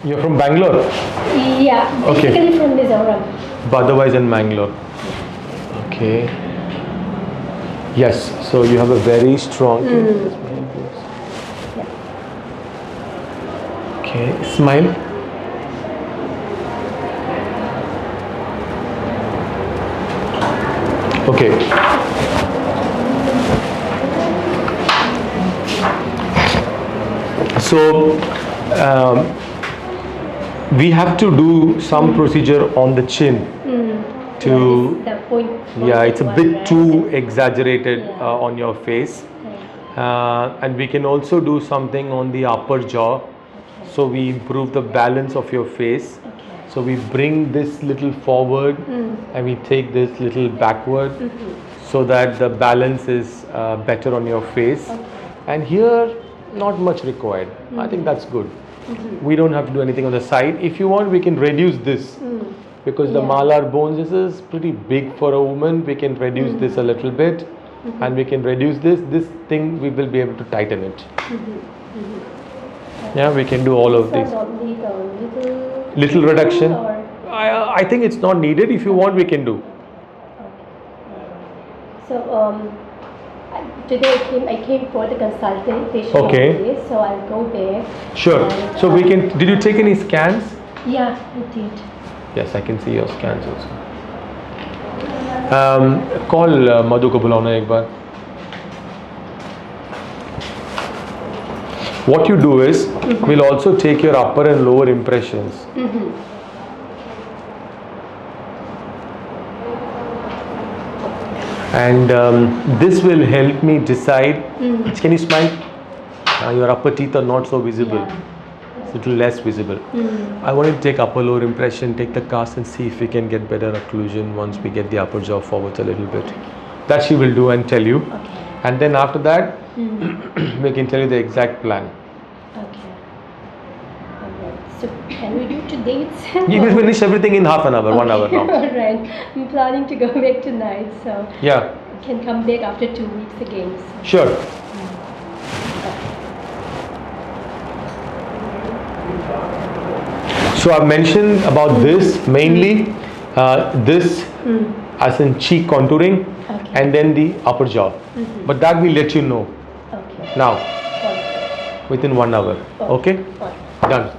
You're from Bangalore? Yeah, Okay. basically from Mizoram. But otherwise in Bangalore. Okay. Yes, so you have a very strong... Okay, smile. Okay. So, we have to do some procedure on the chin to... The point, Yeah, it's a one, bit right? too exaggerated Yeah. on your face. Okay. And we can also do something on the upper jaw. So we improve the balance of your face. Okay. So we bring this little forward and we take this little backward so that the balance is better on your face. Okay. And here, not much required. I think that's good. We don't have to do anything on the side. If you want, we can reduce this. Because the Yeah. malar bones, this is pretty big for a woman. We can reduce this a little bit and we can reduce this thing, we will be able to tighten it. Yeah, we can do all of So these. not need a Little reduction. or I think it's not needed. If you want, we can do. so today I came for the consultation. Okay. only, so I'll go there. Sure. And, So we can, did you take any scans? Yeah, I did. Yes, I can see your scans also. Call Madhu ko bulauna ek baar. What you do is, we'll also take your upper and lower impressions. And this will help me decide. Can you smile? Your upper teeth are not so visible. Yeah. It's a little less visible. I want to take upper lower impression, take the cast and see if we can get better occlusion once we get the upper jaw forwards a little bit. That she will do and tell you. Okay. And then after that, we can tell you the exact plan. Okay. Alright. So can we do today itself? You will finish everything in half an hour, 1 hour now. Alright. I'm planning to go back tonight, so Yeah, I can come back after 2 weeks again. So. sure. So I've mentioned about this mainly, this as in cheek contouring Okay. and then the upper jaw. But that we'll let you know Okay. now Alright. within 1 hour. Okay? Alright. Done.